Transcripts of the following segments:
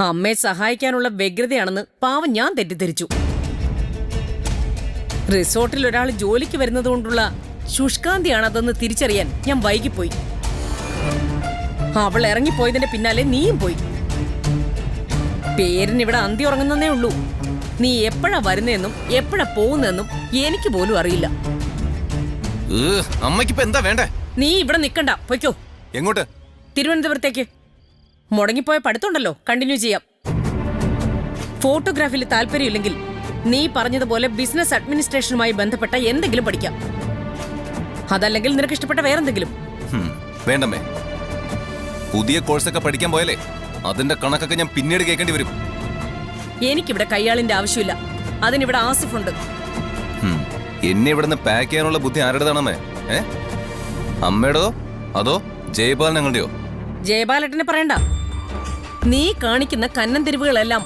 അമ്മയെ സഹായിക്കാനുള്ള വ്യഗ്രതയാണെന്ന് പാവം ഞാൻ തെറ്റിദ്ധരിച്ചു. റിസോർട്ടിൽ ഒരാൾ ജോലിക്ക് വരുന്നതുകൊണ്ടുള്ള ശുഷ്കാന്തിയാണ് അതെന്ന് തിരിച്ചറിയാൻ ഞാൻ വൈകിപ്പോയി. അവൾ ഇറങ്ങിപ്പോയതിന്റെ പിന്നാലെ നീയും പോയി. പേരിനിവിടെ അന്തി ഉറങ്ങുന്നേ ഉള്ളൂ. നീ എപ്പോഴാ വരുന്നതെന്നും എപ്പോഴാ പോകുന്നതെന്നും എനിക്ക് പോലും അറിയില്ല. അമ്മയ്ക്കിപ്പോ എന്താ വേണ്ടേ? നീ ഇവിടെ നിക്കണ്ട, പൊയ്ക്കോ. എങ്ങോട്ട്? തിരുവനന്തപുരത്തേക്ക്. മുടങ്ങിപ്പോയ പഠിത്തമുണ്ടല്ലോ, കണ്ടിന്യൂ ചെയ്യാം. ഫോട്ടോഗ്രാഫിയിൽ താല്പര്യമില്ലെങ്കിൽ നീ പറഞ്ഞതുപോലെ ബിസിനസ് അഡ്മിനിസ്ട്രേഷനുമായി ബന്ധപ്പെട്ട എന്തെങ്കിലും പഠിക്കാം. അതല്ലെങ്കിൽ നിനക്ക് ഇഷ്ടപ്പെട്ട വേറെന്തെങ്കിലും. വേണ്ടമ്മേ, പുതിയ കോഴ്സൊക്കെ പഠിക്കാൻ പോയാലേ അതിന്റെ കണക്കൊക്കെ ഞാൻ പിന്നീട് കേൾക്കേണ്ടി വരും. എനിക്കിവിടെ കയ്യാളിന്റെ ആവശ്യമില്ല. അതിനിവിടെ ആസിഫുണ്ട്. എന്നെ ഇവിടുന്ന് പാക്ക് ചെയ്യാനുള്ള ബുദ്ധി ആരുടേതാണമ്മേ? അമ്മയുടെയോ അതോ ജയപാൽ ഞങ്ങളുടെയോ? ജയപാലട്ടനെ പറയണ്ട. നീ കാണിക്കുന്ന കന്നം തിരിവുകളെല്ലാം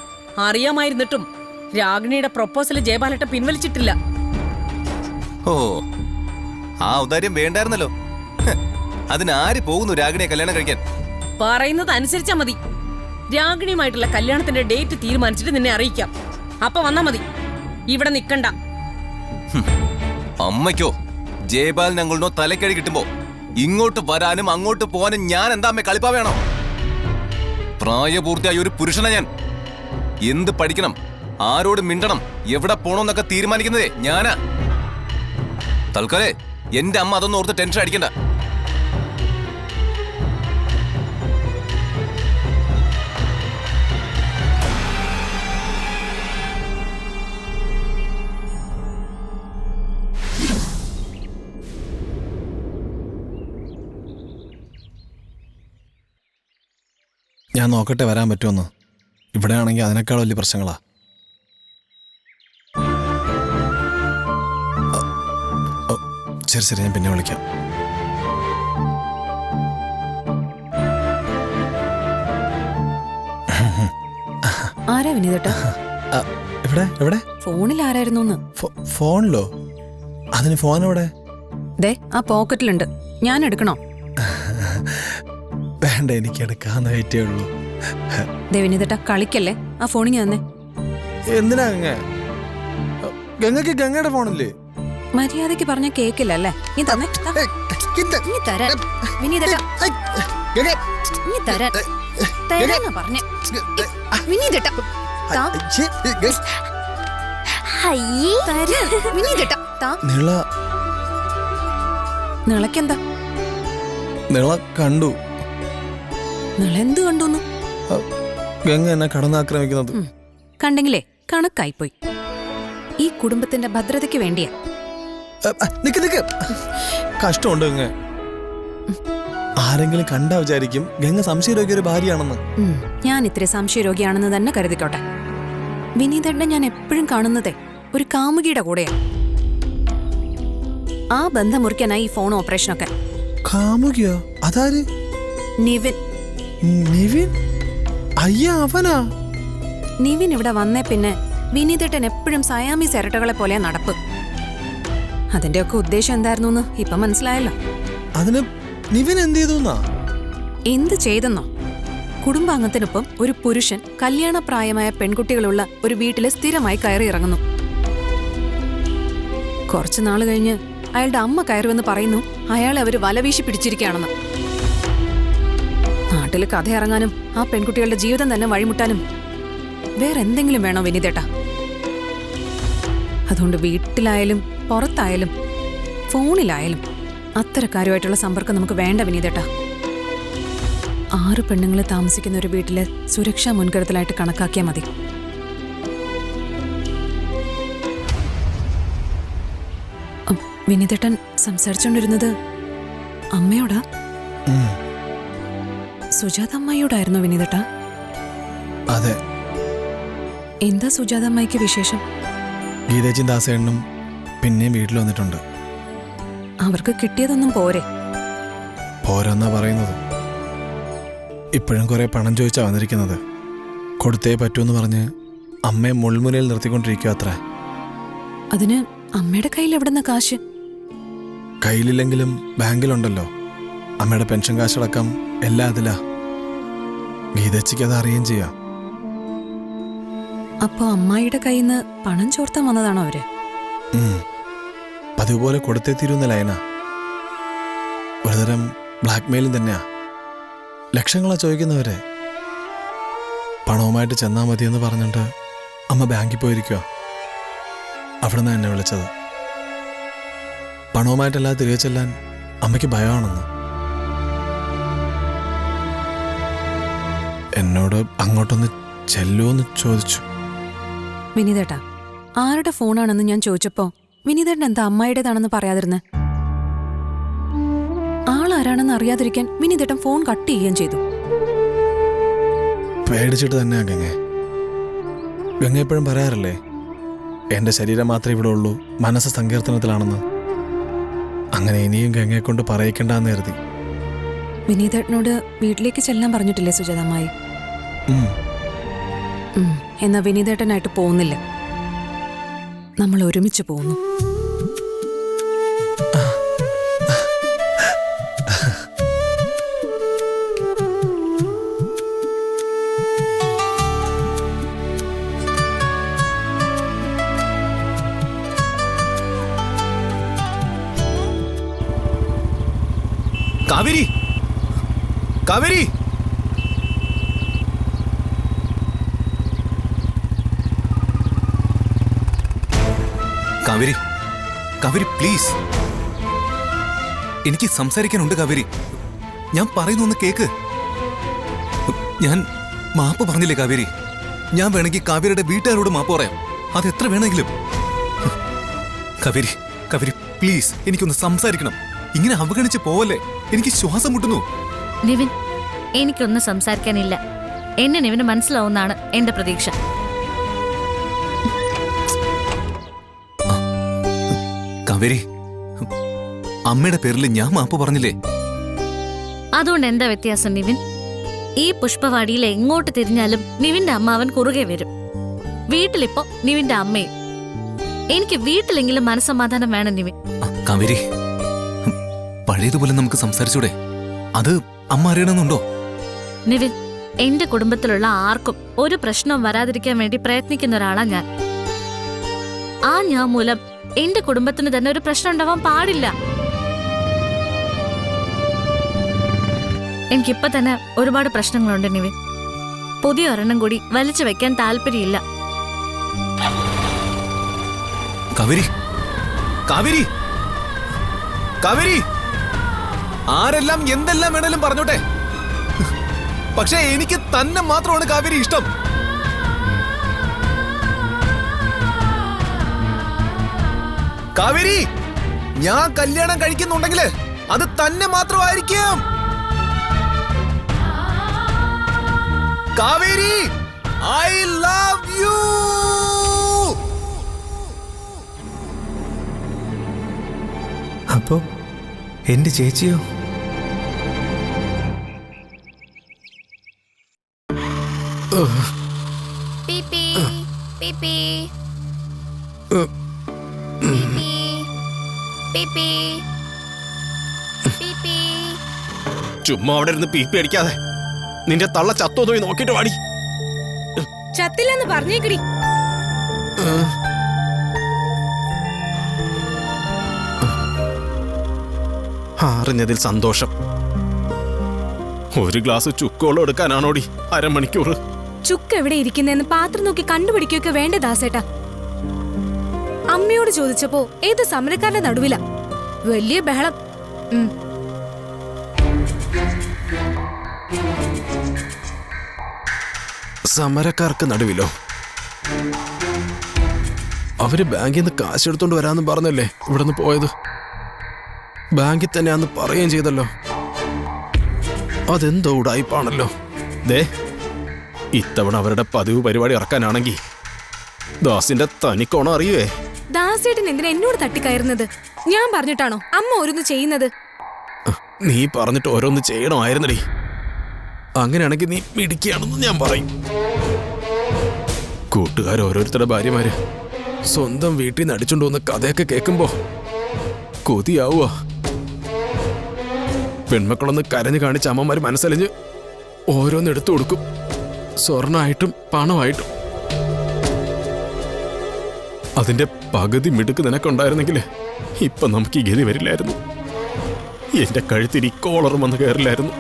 അറിയാമായിരുന്നിട്ടും രാഗിണിയുടെ പ്രൊപ്പോസൽ ജയപാലട്ടൻ പിൻവലിച്ചിട്ടില്ല. ഓ, ആ ഔദാര്യം വേണ്ടായിരുന്നല്ലോ. അതിനാര് പോകുന്നു രാഗിണിയെ കല്യാണം കഴിക്കാൻ? പറയുന്നത് അനുസരിച്ചാ മതി. രാഗിണിയുമായിട്ടുള്ള കല്യാണത്തിന്റെ ഡേറ്റ് തീരുമാനിച്ചിട്ട് നിന്നെ അറിയിക്കാം. അപ്പൊ വന്നാ മതി, ഇവിടെ നിക്കണ്ട. അമ്മയ്ക്കോ ജയപാൽ ഞങ്ങളോ തലക്കടി കിട്ടുമ്പോ ഇങ്ങോട്ട് വരാനും അങ്ങോട്ട് പോകാനും ഞാൻ എന്താ അമ്മ കളിപ്പാ വേണോ? പ്രായപൂർത്തിയായ ഒരു പുരുഷനാ ഞാൻ. എന്ത് പഠിക്കണം, ആരോട് മിണ്ടണം, എവിടെ പോണോന്നൊക്കെ തീരുമാനിക്കുന്നതേ ഞാനാ. തൽക്കാലേ എന്റെ അമ്മ അതൊന്നും ഓർത്ത് ടെൻഷൻ അടിക്കണ്ട. ഞാൻ നോക്കട്ടെ വരാൻ പറ്റുമെന്ന്. ഇവിടെ ആണെങ്കിൽ അതിനേക്കാൾ വലിയ പ്രശ്നങ്ങളാ. ശരി ശരി, ഞാൻ പിന്നെ വിളിക്കാം. ആരാ വിനീതേട്ടാ? എവിടെ എവിടെ? ഫോണിൽ ആരായിരുന്നു? ഫോണിലോ? അതിന് ഫോൺ എവിടെ? ദേ ആ പോക്കറ്റിലുണ്ട്. ഞാൻ എടുക്കണോ? വേണ്ട, എനിക്ക് എടുക്കാന്ന് പറ്റേ ഉള്ളൂ. വിനീതേട്ടാ കളിക്കല്ലേ, ആ ഫോണിങ് തന്നെ. എന്തിനാ ഗംഗക്ക് ഗംഗയുടെ ഫോണില്ലേ? മര്യാദക്ക് പറഞ്ഞ കേക്കില്ലല്ലേ? നീ തന്നെ തരാൻ വിനീതേട്ടാ, നീ തരാൻ തരാന്നാ പറഞ്ഞ വിനീതേട്ടാ. നിളക്കെന്താ? നിള കണ്ടു. നിളെന്ത് കണ്ടു? ഗംഗ എന്നെ കടന്നാക്രമിക്കുന്നത് കണ്ടെങ്കിലേ കണക്കായിപ്പോയി. ഈ കുടുംബത്തിന്റെ ഭദ്രതയ്ക്ക് വേണ്ടിയാ. കഷ്ടമുണ്ട് ഗംഗ. ആരെങ്കിലും കണ്ടാ വിചാരിക്കും ഗംഗ സംശയരോഗിയ ഒരു ഭാര്യയാണെന്ന്. ഞാൻ ഇത്ര സംശയരോഗിയാണെന്ന് തന്നെ കരുതിക്കോട്ടെ. വിനീതേട്ടനെ ഞാൻ എപ്പോഴും കാണുന്നതേ ഒരു കാമുകിയുടെ കൂടെയാ. ആ ബന്ധം മുറിക്കാനായി ഈ ഫോൺ ഓപ്പറേഷനൊക്കെ. കാമുകിയോ? അതാര്? നിവിൻ. നിവിൻ? അയ്യ, അവനാ? നിവിൻ ഇവിടെ വന്നേ പിന്നെ വിനീതേട്ടൻ എപ്പോഴും സയാമീസ് ഇരട്ടകളെ പോലെയാ നടപ്പ്. അതിന്റെയൊക്കെ ഉദ്ദേശം എന്തായിരുന്നു ഇപ്പൊ മനസ്സിലായല്ലോ. അതിന് നിവിൻ എന്ത് ചെയ്തു? എന്ത് ചെയ്തെന്നോ? കുടുംബാംഗത്തിനൊപ്പം ഒരു പുരുഷൻ കല്യാണപ്രായമായ പെൺകുട്ടികളുള്ള ഒരു വീട്ടില് സ്ഥിരമായി കയറി ഇറങ്ങുന്നു. കുറച്ചു നാള് കഴിഞ്ഞ് അയാളുടെ അമ്മ കയറുമെന്ന് പറയുന്നു അയാളെ അവര് വലവീശി പിടിച്ചിരിക്കുകയാണെന്ന്. നാട്ടില് കഥ ഇറങ്ങാനും ആ പെൺകുട്ടികളുടെ ജീവിതം തന്നെ വഴിമുട്ടാനും വേറെന്തെങ്കിലും വേണോ വിനീതേട്ടാ? അതുകൊണ്ട് വീട്ടിലായാലും പുറത്തായാലും ഫോണിലായാലും അത്തരക്കാരുമായിട്ടുള്ള സമ്പർക്കം നമുക്ക് വേണ്ട വിനീതേട്ടാ. 6 പെണ്ണുങ്ങൾ താമസിക്കുന്ന ഒരു വീട്ടിലെ സുരക്ഷാ മുൻകരുതലായിട്ട് കണക്കാക്കിയാൽ മതി. വിനീതേട്ടൻ സംസാരിച്ചോണ്ടിരുന്നത് അമ്മയോടാ? സുജാത അമ്മയോടായിരുന്നു വിനീതേട്ടാ? അതെ. എന്താ സുജാത അമ്മയ്ക്ക് വിശേഷം? ഗീതേച്ചും ദാസേണ്ണും പിന്നെയും വീട്ടിൽ വന്നിട്ടുണ്ട്. അവർക്ക് കിട്ടിയതൊന്നും പോരെ? പോരാന്നാ പറയുന്നത്. ഇപ്പോഴും കുറെ പണം ചോദിച്ചാ വന്നിരിക്കുന്നത്. കൊടുത്തേ പറ്റൂന്ന് പറഞ്ഞ് അമ്മയെ മുൾമുനയിൽ നിർത്തിക്കൊണ്ടിരിക്കുക അത്ര. അതിന് അമ്മയുടെ കയ്യിൽ എവിടുന്ന കാശ്? കയ്യിലില്ലെങ്കിലും ബാങ്കിലുണ്ടല്ലോ. അമ്മയുടെ പെൻഷൻ കാശടക്കം എല്ലാം അതിലാ. ഗീതച്ചിക്ക് അത് അറിയുകയും ചെയ്യാം. അപ്പോ അമ്മായിയുടെ കയ്യിൽ നിന്ന് പണം ചോർത്താൻ വന്നതാണോ അവര്? പതിവ് പോലെ കൊടുത്തേ തീരുന്ന ലൈന. ഒരുതരം ബ്ലാക്ക് മെയിലും തന്നെയാ. ലക്ഷങ്ങളാ ചോദിക്കുന്നവരെ. പണവുമായിട്ട് ചെന്നാ മതിയെന്ന് പറഞ്ഞിട്ട് അമ്മ ബാങ്കിൽ പോയിരിക്കുക. അവിടുന്ന് എന്നെ വിളിച്ചത്. പണവുമായിട്ടല്ലാതെ തിരികെ ചെല്ലാൻ അമ്മയ്ക്ക് ഭയമാണെന്ന്. എന്നോട് അങ്ങോട്ടൊന്ന് ചെല്ലുമെന്ന് ചോദിച്ചു. വിനീതേട്ടാ, ആരുടെ ഫോണാണെന്ന് ഞാൻ ചോദിച്ചപ്പോ വിനീതേട്ടൻ എന്താ അമ്മായിയുടേതാണെന്ന് പറയാതിരുന്നെ? ആളാരാണെന്ന് അറിയാതിരിക്കാൻ വിനീതേട്ടൻ ഫോൺ കട്ട് ചെയ്യുകയും ചെയ്തു. പേടിച്ചിട്ട് തന്നെയാ ഗംഗ എപ്പോഴും പറയാറില്ലേ, എന്റെ ശരീരം മാത്രമേ ഇവിടെ ഉള്ളൂ, മനസ്സ് സങ്കീർത്തനത്തിലാണെന്ന്. അങ്ങനെ ഇനിയും ഗംഗയെ കൊണ്ട് പറയിക്കണ്ടെന്ന് കരുതി. വിനീതേട്ടനോട് വീട്ടിലേക്ക് ചെല്ലാൻ പറഞ്ഞിട്ടില്ലേ സുജാത അമ്മായി? എന്നാ വിനീതേട്ടനായിട്ട് പോകുന്നില്ല, നമ്മൾ ഒരുമിച്ച് പോകുന്നു. കാവേരി, കാവേരി, കാവേരി, കാവേരി പ്ലീസ്, എനിക്ക് സംസാരിക്കാനുണ്ട് കാവേരി. ഞാൻ പറയുന്നൊന്ന് കേക്ക്. ഞാൻ മാപ്പ് പറഞ്ഞില്ലേ കാവേരി? ഞാൻ വേണമെങ്കിൽ കാവേരിയുടെ വീട്ടുകാരോട് മാപ്പ് പറയാം, അത് എത്ര വേണമെങ്കിലും. കാവേരി, കാവേരി പ്ലീസ്, എനിക്കൊന്ന് സംസാരിക്കണം. ഇങ്ങനെ അവഗണിച്ച് പോവല്ലേ, എനിക്ക് ശ്വാസം മുട്ടുന്നു. നിവിൻ, എനിക്കൊന്നും സംസാരിക്കാനില്ല. എന്നെ നിവിന് മനസ്സിലാവുന്നാണ് എന്റെ പ്രതീക്ഷ. കാവേരി, അമ്മയുടെ പേരിൽ ഞാൻ മാപ്പ് പറഞ്ഞില്ലേ? അതുകൊണ്ട് എന്താ വ്യത്യാസം നിവിൻ? ഈ പുഷ്പവാടിയിൽ എങ്ങോട്ട് തിരിഞ്ഞാലും നിവിന്റെ അമ്മാവൻ കുറുകെ വരും. വീട്ടിലിപ്പോ നിവിന്റെ അമ്മയും. എനിക്ക് വീട്ടിലെങ്കിലും മനസ്സമാധാനം വേണം നിവിൻ. കാവേരി, പഴയതുപോലെ നമുക്ക് സംസാരിച്ചൂടെ? അത് അമ്മ അറിയണമെന്നുണ്ടോ? നിവിൻ, എന്റെ കുടുംബത്തിലുള്ള ആർക്കും ഒരു പ്രശ്നവും വരാതിരിക്കാൻ വേണ്ടി പ്രയത്നിക്കുന്ന ഒരാളാ ഞാൻ. ആ ഞാൻ മൂലം എന്റെ കുടുംബത്തിന് തന്നെ ഒരു പ്രശ്നം ഉണ്ടാവാൻ പാടില്ല. എനിക്കിപ്പോ തന്നെ ഒരുപാട് പ്രശ്നങ്ങളുണ്ട് നിവിൻ. പുതിയ ഒരെണ്ണം കൂടി വലിച്ചു വെക്കാൻ താല്പര്യമില്ല. കാവേരി, കാവേരി, കാവേരി, ആരെല്ലാം എന്തെല്ലാം വേണേലും പറഞ്ഞോട്ടെ, പക്ഷെ എനിക്ക് തന്നെ മാത്രമാണ് കാവേരി ഇഷ്ടം. കാവേരി, ഞാൻ കല്യാണം കഴിക്കുന്നുണ്ടെങ്കിൽ അത് തന്നെ മാത്രമായിരിക്കും. Kaveri, I love you. അപ്പോ എന്റെ ചേച്ചിയോ? ചുമ്മാ അവിടെ ഇരുന്ന് പീപ്പി അടിക്കാതെ നിന്റെ തള്ള ചത്തോ പോയി നോക്കിട്ട് വാടി. ചത്തില്ലെന്ന് പറഞ്ഞേക്കടി. അറിഞ്ഞതിൽ സന്തോഷം. ഒരു ഗ്ലാസ് ചുക്കോളം എടുക്കാനാണോടി അരമണിക്കൂർ? ചുക്ക് എവിടെ ഇരിക്കുന്നെന്ന് പാത്രം നോക്കി കണ്ടുപിടിക്കുകയൊക്കെ വേണ്ടേ ദാസേട്ടാ? അമ്മയോട് ചോദിച്ചപ്പോ ഏത് സമരക്കാരുടെ നടുവില വലിയ ബഹളം. സമരക്കാർക്ക് നടുവിലോ? അവര് ബാങ്കിൽ നിന്ന് കാശ് എടുത്തോണ്ട് വരാന്ന് പറഞ്ഞല്ലേ ഇവിടെ നിന്ന് പോയത്? ബാങ്കിൽ തന്നെയാന്ന് പറയുകയും ചെയ്തല്ലോ. അതെന്തോ ഉടായിപ്പാണല്ലോ. ദേ, ഇത്തവണ അവരുടെ പതിവ് പരിപാടി ഇറക്കാനാണെങ്കിൽ ദാസിന്റെ തനിക്കോണം അറിയുവേ. ദാസേട്ടൻ എന്തിനാ എന്നോട് തട്ടിക്കയറുന്നത്? ഞാൻ പറഞ്ഞിട്ടാണോ അമ്മ ഓരോന്ന് ചെയ്യുന്നത്? നീ പറഞ്ഞിട്ട് ഓരോന്ന് ചെയ്യണമായിരുന്നടി. അങ്ങനെയാണെങ്കിൽ നീ മിടിക്കുകയാണെന്ന് ഞാൻ പറയും. കൂട്ടുകാർ ഓരോരുത്തരുടെ ഭാര്യമാര് സ്വന്തം വീട്ടിൽ നിന്ന് അടിച്ചോണ്ട് വന്ന കഥയൊക്കെ കേൾക്കുമ്പോ കൊതിയാവുക. പെൺമക്കളൊന്ന് കരഞ്ഞു കാണിച്ച അമ്മമാര് മനസ്സലിഞ്ഞ് ഓരോന്ന് എടുത്തു കൊടുക്കും, സ്വർണ്ണമായിട്ടും പണമായിട്ടും. അതിന്റെ പകുതി മിടുക്ക് നിനക്കുണ്ടായിരുന്നെങ്കിൽ ഇപ്പൊ നമുക്ക് ഈ ഗതി വരില്ലായിരുന്നു. എന്റെ കഴുത്തിരി കോളറും വന്ന് കയറില്ലായിരുന്നു.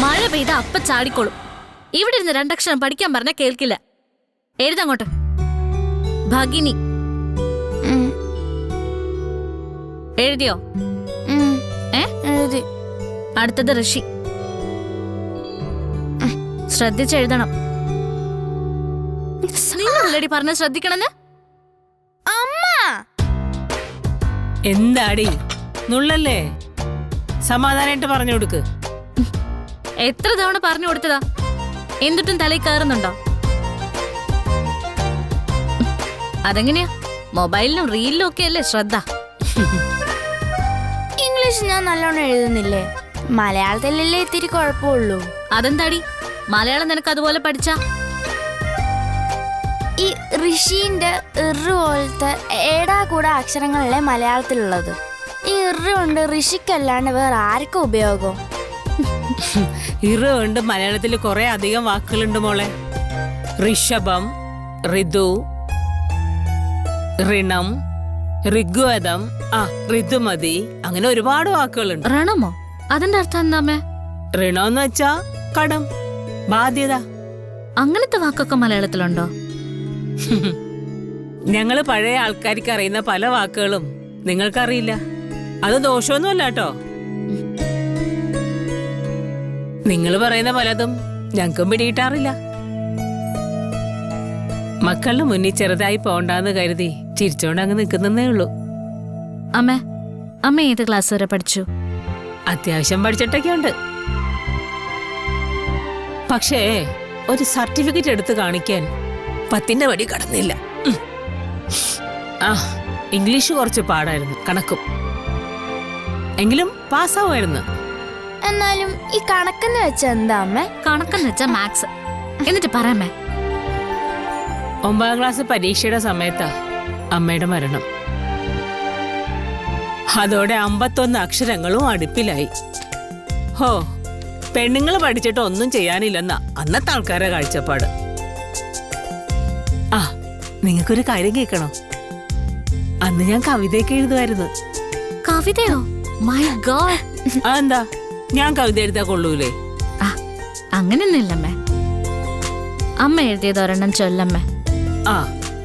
മഴ പെയ്ത അപ്പ ചാടിക്കോളും. ഇവിടെ ഇരുന്ന് രണ്ടക്ഷരം പഠിക്കാൻ പറഞ്ഞാൽ കേൾക്കില്ല. എഴുതങ്ങോട്ട്. ഭഗിനി എഴുതിയോ? എഴുതി. അടുത്തത് ഋഷി. ശ്രദ്ധിച്ചെഴുതണം. നിങ്ങളടി പറഞ്ഞ ശ്രദ്ധിക്കണമെന്ന്. അമ്മ എന്താടി നുള്ളല്ലേ? സമാധാനായിട്ട് പറഞ്ഞു കൊടുക്ക്. എത്ര തവണ പറഞ്ഞു കൊടുത്തതാ? എന്തിട്ടും തലയിൽ കയറുന്നുണ്ടോ? അതെങ്ങനെയാ? മൊബൈലിലും റീലിലും ഒക്കെ അല്ലേ ശ്രദ്ധ. ഇംഗ്ലീഷ് ഞാൻ നല്ലോണം എഴുതുന്നില്ലേ? മലയാളത്തിലല്ലേ ഇത്തിരി കുഴപ്പമുള്ളൂ. അതെന്താടി മലയാളം നിനക്ക് അതുപോലെ പഠിച്ചാ? ഈ ഋഷീന്റെ ഇറ് പോലത്തെ ഏടാ കൂടെ അക്ഷരങ്ങളല്ലേ മലയാളത്തിലുള്ളത്. ഈ ഇറ് കൊണ്ട് ഋഷിക്കല്ലാണ്ട് വേറെ ആർക്കും ഉപയോഗം? ഇറ കൊണ്ട് മലയാളത്തിൽ കുറെ അധികം വാക്കുകളുണ്ട് മോളെ. ഋഷഭം, ഋതു, ഋണം, ഋഗ്വേദം, ഋതുമതി, അങ്ങനെ ഒരുപാട് വാക്കുകളുണ്ട്. ഋണമോ? അതിന്റെ അർത്ഥം എന്താമേ? ഋണമെന്ന് വെച്ചാ കടം, ബാധ്യത. അങ്ങനത്തെ വാക്കൊക്കെ മലയാളത്തിലുണ്ടോ? ഞങ്ങള് പഴയ ആൾക്കാർക്ക് അറിയുന്ന പല വാക്കുകളും നിങ്ങൾക്കറിയില്ല. അത് ദോഷമൊന്നുമല്ല കേട്ടോ. നിങ്ങൾ പറയുന്ന പലതും ഞങ്ങൾക്കും പിടിയിട്ടാറില്ല. മക്കളുടെ മുന്നിൽ ചെറുതായി പോണ്ടാന്ന് കരുതി ചിരിച്ചോണ്ട് അങ്ങ് നിൽക്കുന്നേ ഉള്ളൂ. അമ്മ ഏത് ക്ലാസ് വരെ പഠിച്ചു? അത്യാവശ്യം പഠിച്ചിട്ടൊക്കെ ഉണ്ട്. പക്ഷേ ഒരു സർട്ടിഫിക്കറ്റ് എടുത്ത് കാണിക്കാൻ 10ന്റെ പടി കടന്നില്ല. ഇംഗ്ലീഷ് കുറച്ച് പാടായിരുന്നു, കണക്കും. എങ്കിലും പാസ്സാവുമായിരുന്നു. എന്നാലും ഈ കണക്കെന്ന് വെച്ച എന്താ അമ്മ? കണക്കെന്ന് വെച്ചാ മാത്സ്. എന്നിട്ട് പറയാമേ. 9ാം ക്ലാസ് പരീക്ഷയുടെ സമയത്താ അമ്മയുടെ മരണം. അതോടെ 51 അക്ഷരങ്ങളും അടുപ്പിലായി. ഹോ, പെണ്ണുങ്ങൾ പഠിച്ചിട്ട് ഒന്നും ചെയ്യാനില്ലെന്നാ അന്നത്തെ ആൾക്കാരെ കാഴ്ചപ്പാട്. നിങ്ങൾക്കൊരു കാര്യം കേൾക്കണോ? അന്ന് ഞാൻ കവിതയൊക്കെ എഴുതുമായിരുന്നു. കവിതയോ? My God. അതെന്താ, ഞാൻ കവിത എഴുതാ കൊള്ളൂലേ? അങ്ങനെയൊന്നുമില്ലമ്മേ. അമ്മ എഴുതിയത് ഒരെണ്ണം ചൊല്ലമ്മേ.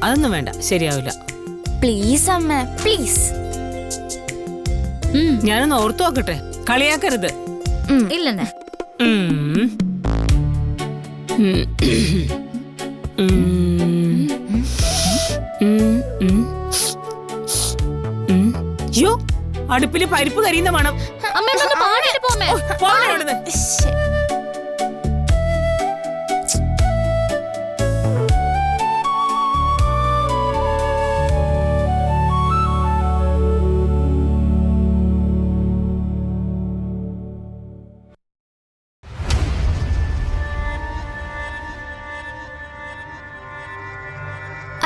അതൊന്നും വേണ്ട, ശരിയാവില്ല. പ്ലീസ് അമ്മ, പ്ലീസ്. ഞാനൊന്ന് ഓർത്തു നോക്കട്ടെ, കളിയാക്കരുത്. ഇല്ലെന്നേ. യോ, അടുപ്പില് പരിപ്പ് കരിയുന്ന മണം.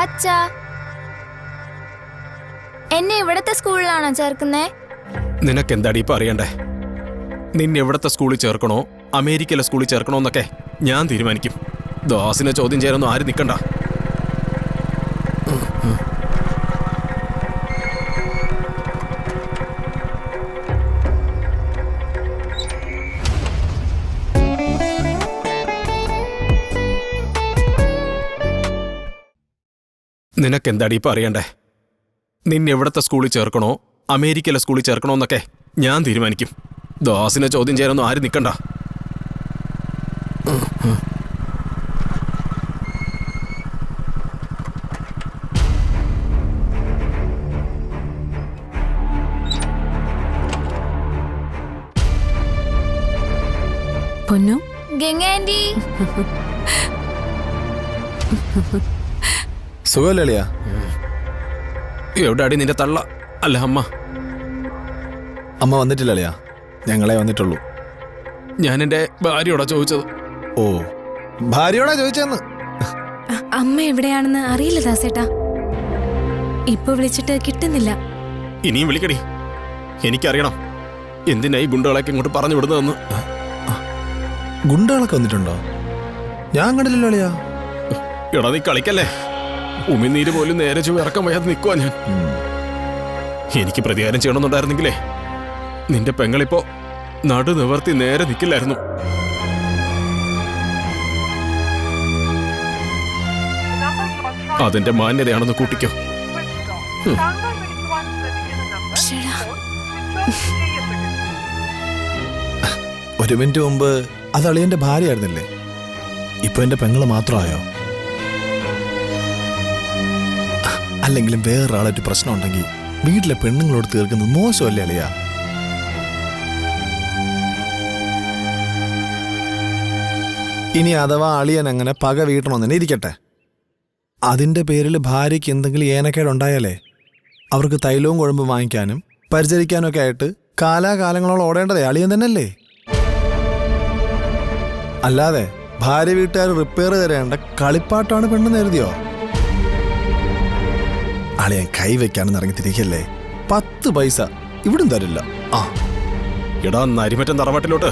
അച്ഛാ, എന്നെ ഇവിടത്തെ സ്കൂളിലാണോ ചേർക്കുന്നേ? നിനക്കെന്താടി ഇപ്പൊ അറിയണ്ടേ? നിന്നെ എവിടത്തെ സ്കൂളിൽ ചേർക്കണോ അമേരിക്കയിലെ സ്കൂളിൽ ചേർക്കണോ എന്നൊക്കെ ഞാൻ തീരുമാനിക്കും. ദാസിനെ ചോദ്യം ചെയ്യാനൊന്നും ആരും നിൽക്കണ്ട. നിനക്കെന്താടി ഇപ്പൊ അറിയണ്ടേ? നിന്നെ എവിടത്തെ സ്കൂളിൽ ചേർക്കണോ അമേരിക്കയിലെ സ്കൂളിൽ ചേർക്കണോ എന്നൊക്കെ ഞാൻ തീരുമാനിക്കും. ദാസിനെ ചോദ്യം ചെയ്യാനൊന്നും ആരും നിൽക്കണ്ട. പൊന്നു ഗംഗ ആന്റി. സുഖമല്ലേ അളിയാ? എവിടെയാടി നിന്റെ തള്ള? അല്ല അമ്മ. അമ്മ വന്നിട്ടില്ല അളിയാ, ഞങ്ങളെ വന്നിട്ടുള്ളൂ. ഞാൻ എൻ്റെ ഭാര്യയോടാ ചോദിച്ചത്. ഓ, ഭാര്യയോടാ ചോദിച്ചെന്ന്? അമ്മ എവിടെയാണെന്ന് അറിയില്ല ദാസേട്ടാ. ഇപ്പൊ വിളിച്ചിട്ട് കിട്ടുന്നില്ല. ഇനിയും വിളിക്കടി, എനിക്കറിയണം എന്തിനായി ഗുണ്ടകളൊക്കെ ഇങ്ങോട്ട് പറഞ്ഞു വിടുന്നതെന്ന്. ഗുണ്ടകളൊക്കെ വന്നിട്ടുണ്ടോ? ഞാൻ കണ്ടില്ലല്ലോ അളിയാ. എടാ നീ കളിക്കല്ലേ, ഉമിനീര് പോലും നേരെ ചൊവ്വ ഇറക്കം വയ്യാതെ നിൽക്കുവാ ഞാൻ. എനിക്ക് പ്രതികാരം ചെയ്യണമെന്നുണ്ടായിരുന്നെങ്കിലേ നിന്റെ പെങ്ങളിപ്പോ നടു നിവർത്തി നേരെ നിൽക്കില്ലായിരുന്നു. അതെന്റെ മാന്യതയാണെന്ന് കൂട്ടിക്കോ. ഒരു മിനിറ്റ് മുമ്പ് അത് അളിയന്റെ ഭാര്യയായിരുന്നില്ലേ? ഇപ്പൊ എന്റെ പെങ്ങള് മാത്രമായോ? അല്ലെങ്കിലും വേറൊരാളായിട്ട് പ്രശ്നം ഉണ്ടെങ്കിൽ വീട്ടിലെ പെണ്ണുങ്ങളോട് തീർക്കുന്നത് മോശമല്ലേ അളിയ? ഇനി അഥവാ അളിയൻ അങ്ങനെ പക വീട്ടണമെന്ന് ഇരിക്കട്ടെ, അതിന്റെ പേരിൽ ഭാര്യയ്ക്ക് എന്തെങ്കിലും ഏനക്കേടുണ്ടായാലേ അവർക്ക് തൈലവും കുഴമ്പും വാങ്ങിക്കാനും പരിചരിക്കാനും ഒക്കെ ആയിട്ട് കാലാകാലങ്ങളോളം ഓടേണ്ടതേ അളിയൻ തന്നെയല്ലേ? അല്ലാതെ ഭാര്യ വീട്ടുകാർ റിപ്പയർ തരേണ്ട കളിപ്പാട്ടാണ് പെണ്ണെന്ന് എഴുതിയോ? അളിയൻ കൈവയ്ക്കാണെന്ന് ഇറങ്ങിത്തിരിക്കല്ലേ, 10 പൈസ ഇവിടും തരില്ല. ആ എടാ നരിമറ്റം തറവാട്ടിലോട്ട്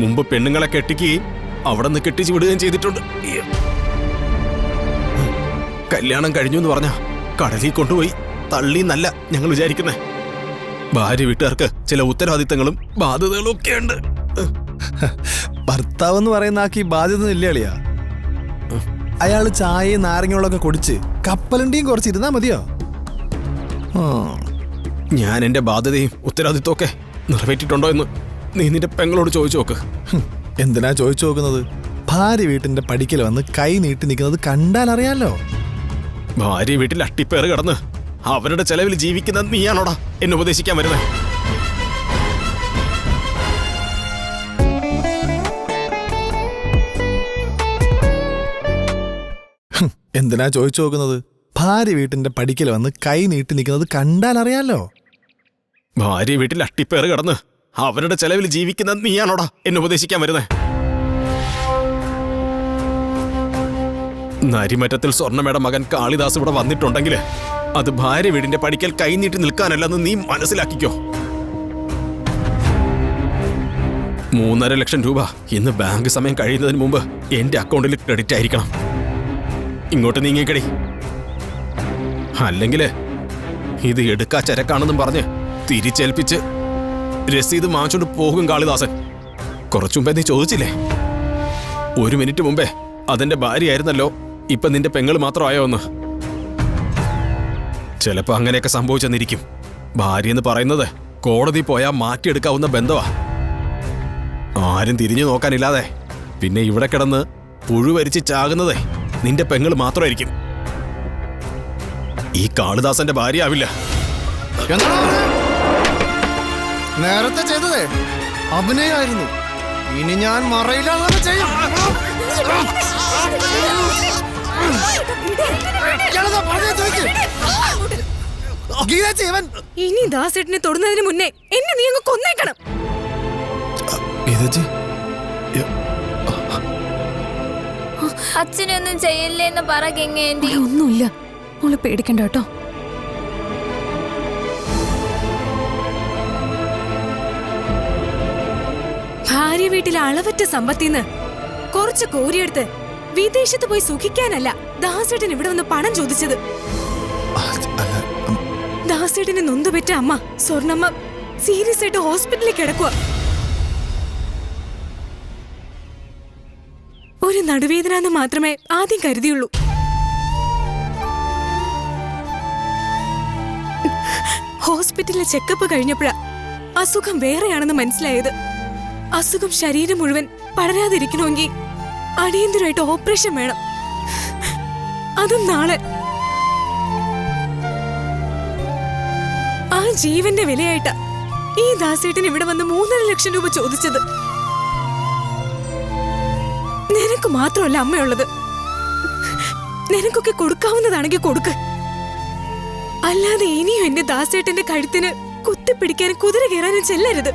മുമ്പ് പെണ്ണുങ്ങളെ കെട്ടിക്കുകയും അവിടെ നിന്ന് കെട്ടിച്ചു വിടുകയും ചെയ്തിട്ടുണ്ട്. കല്യാണം കഴിഞ്ഞു എന്ന് പറഞ്ഞ കടലിൽ കൊണ്ടുപോയി തള്ളിന്നല്ല ഞങ്ങൾ വിചാരിക്കുന്നേ. ഭാര്യ വീട്ടുകാർക്ക് ചില ഉത്തരവാദിത്തങ്ങളും ബാധ്യതകളും ഒക്കെ ഉണ്ട്. ഭർത്താവ് എന്ന് പറയുന്ന ആക്കി ബാധ്യത ഇല്ല അളിയാ. അയാള് ചായയും നാരങ്ങകളൊക്കെ കുടിച്ച് കപ്പലണ്ടിയും കുറച്ച് ഇരുന്നാ മതിയോ? ഞാൻ എന്റെ ബാധ്യതയും ഉത്തരവാദിത്വം ഒക്കെ നിറവേറ്റിട്ടുണ്ടോ എന്ന് നീ നിന്റെ പെങ്ങളോട് ചോദിച്ചു നോക്ക്. എന്തിനാ ചോദിച്ചു നോക്കുന്നത്? ഭാര്യ വീട്ടിന്റെ പടിക്കൽ വന്ന് കൈ നീട്ടി നിൽക്കുന്നത് കണ്ടാൽ അറിയാലോ. ഭാര്യ വീട്ടിൽ അട്ടിപ്പേറ് കിടന്ന് അവരുടെ ചെലവിൽ ജീവിക്കുന്ന നീയാണോടാ എന്നെ ഉപദേശിക്കാൻ വരുന്നേ? എന്തിനാ ചോദിച്ചു നോക്കുന്നത്? ഭാര്യ വീട്ടിന്റെ പടിക്കൽ വന്ന് കൈ നീട്ടി നിൽക്കുന്നത് കണ്ടാൽ അറിയാലോ. ഭാര്യ വീട്ടിൽ അട്ടിപ്പേറ് കിടന്ന് അവരുടെ ചെലവിൽ ജീവിക്കുന്ന നീയാണോടാ എന്നെ ഉപദേശിക്കാൻ വരുന്നേ? നരിമറ്റത്തിൽ സ്വർണ്ണമേട മകൻ കാളിദാസ് ഇവിടെ വന്നിട്ടുണ്ടെങ്കിൽ അത് ഭാര്യ വീടിന്റെ പടിക്കൽ കൈനീട്ടി നിൽക്കാനല്ലെന്ന് നീ മനസ്സിലാക്കിക്കോ. 3.5 ലക്ഷം രൂപ ഇന്ന് ബാങ്ക് സമയം കഴിയുന്നതിന് മുമ്പ് എന്റെ അക്കൗണ്ടിൽ ക്രെഡിറ്റ് ആയിരിക്കണം. ഇങ്ങോട്ട് നീങ്ങിക്കടി, അല്ലെങ്കിൽ ഇത് എടുക്കാ ചരക്കാണെന്നും പറഞ്ഞ് തിരിച്ചേൽപ്പിച്ച് രസീത് വാങ്ങിച്ചോണ്ട് പോകും കാളിദാസൻ. കുറച്ചു മുമ്പേ നീ ചോദിച്ചില്ലേ, 1 മിനിറ്റ് മുമ്പേ അതെന്റെ ഭാര്യയായിരുന്നല്ലോ, ഇപ്പൊ നിന്റെ പെങ്ങൾ മാത്രമായോ എന്ന്. ചിലപ്പോ അങ്ങനെയൊക്കെ സംഭവിച്ചെന്നിരിക്കും. ഭാര്യ എന്ന് പറയുന്നത് കോടതി പോയാ മാറ്റിയെടുക്കാവുന്ന ബന്ധമാ. ആരും തിരിഞ്ഞു നോക്കാനില്ലാതെ പിന്നെ ഇവിടെ കിടന്ന് പുഴുവരിച്ച് ചാകുന്നതേ നിന്റെ പെങ്ങൾ മാത്രമായിരിക്കും. ഈ കാളിദാസന്റെ ഭാര്യ ആവില്ല. നേരത്തെ ചെയ്തതേ അഭിനയായിരുന്നു, ഇനി ഞാൻ മറയില്ലാതെ ചെയ്യും. ഇനി ദാസേട്ടനെ തൊടുന്നതിന് മുന്നേ എന്നെ നീ അങ്ങ് കൊന്നേക്കണം. അച്ഛനൊന്നും ചെയ്യല്ലേ എന്ന് പറ ഗംഗ ആന്റി. ഒന്നുമില്ല, മോള് പേടിക്കണ്ട കേട്ടോ. ഭാര്യ വീട്ടിലെ അളവറ്റ സമ്പത്തിന്ന് കുറച്ച് കോരിയെടുത്ത് വിദേശത്ത് പോയി സുഖിക്കാനല്ല ദാസേട്ടൻ ഇവിടെ വന്ന് പണം ചോദിച്ചത്. ദാസേട്ടനെ നൊന്തുപെറ്റ അമ്മ സ്വർണ്ണമ്മ സീരിയസ് ആയിട്ട് ഹോസ്പിറ്റലിൽ കിടക്കുക. ഒരു നടുവേദന എന്ന് മാത്രമേ ആദ്യം കരുതിയുള്ളൂ. ഹോസ്പിറ്റലിലെ ചെക്കപ്പ് കഴിഞ്ഞപ്പോഴാ അസുഖം വേറെയാണെന്ന് മനസ്സിലായത്. അസുഖം ശരീരം മുഴുവൻ പടരാതിരിക്കണമെങ്കിൽ അടിയന്തരമായിട്ട് ഓപ്പറേഷൻ വേണം. അതും നാളെ. ആ ജീവന്റെ വിലയായിട്ടാ ഈ ദാസേട്ടൻ ഇവിടെ വന്ന് 3.5 ലക്ഷം രൂപ ചോദിച്ചത്. നിനക്ക് മാത്രമല്ല അമ്മയുള്ളത്. നിനക്കൊക്കെ കൊടുക്കാവുന്നതാണെങ്കിൽ കൊടുക്ക്. അല്ലാതെ ഇനിയും എന്റെ ദാസേട്ടന്റെ കഴുത്തിന് കുത്തിപ്പിടിക്കാനും കുതിര കയറാനും ചെല്ലരുത്.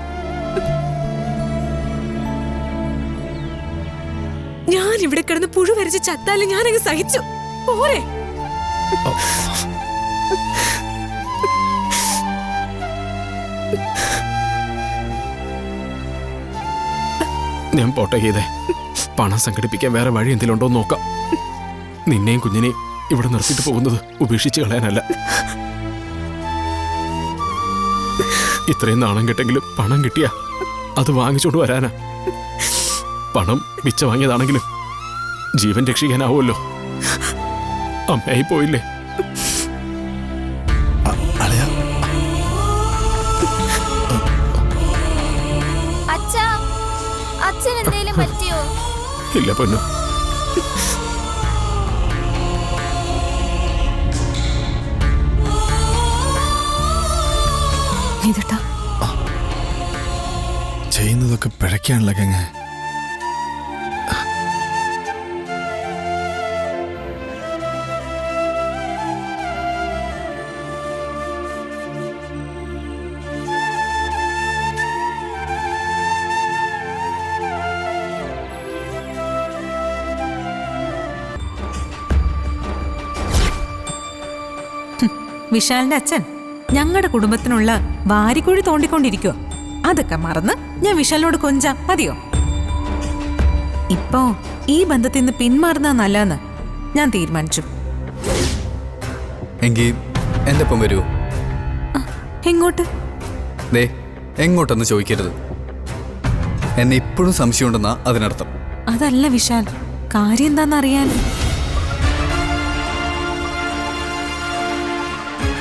ഞാൻ ഇവിടെ കിടന്ന് പുഴു വരച്ച് ചത്താലും ഞാനങ്ങ് സഹിച്ചു പോരെ. ഞാൻ പോട്ടെ ഗീതേ. പണം സംഘടിപ്പിക്കാൻ വേറെ വഴി എന്തെങ്കിലും ഉണ്ടോ എന്ന് നോക്കാം. നിന്നെയും കുഞ്ഞിനെയും ഇവിടെ നിർത്തിയിട്ട് പോകുന്നത് ഉപേക്ഷിച്ച് കളയാനല്ല. ഇത്രയും നാണം കെട്ടെങ്കിലും പണം കിട്ടിയാ അത് വാങ്ങിച്ചോണ്ട് വരാനാ. പണം മിച്ച വാങ്ങിയതാണെങ്കിലും ജീവൻ രക്ഷിക്കാനാവുമല്ലോ. അമ്മയായി പോയില്ലേ? അച്ഛൻ എന്തെങ്കിലും പറ്റിയോ? ഇല്ല പൊന്നു. ചെയ്യുന്നതൊക്കെ പിഴയ്ക്കാണല്ലോ ഗംഗ. വിശാലിന്റെ അച്ഛൻ ഞങ്ങളുടെ കുടുംബത്തിനുള്ള വാരിക്കുഴി തോണ്ടിക്കൊണ്ടിരിക്കുക. അതൊക്കെ മറന്ന് ഞാൻ വിശാലിനോട് കൊഞ്ചാം മതിയോ? ഇപ്പോ ഈ ബന്ധത്തിൽ നിന്ന് പിന്മാറുന്ന നല്ലതെന്ന് ഞാൻ തീരുമാനിച്ചു. എങ്കിൽ എന്റെ ഒപ്പം വരുമോ? എങ്ങോട്ട്? ദേ, എങ്ങോട്ടെന്ന് ചോദിക്കരുത്. എന്നെ ഇപ്പോഴും സംശയമുണ്ടെന്നാ അതിനർത്ഥം. അതല്ല വിശാൽ, കാര്യം എന്താണെന്നറിയാൻ.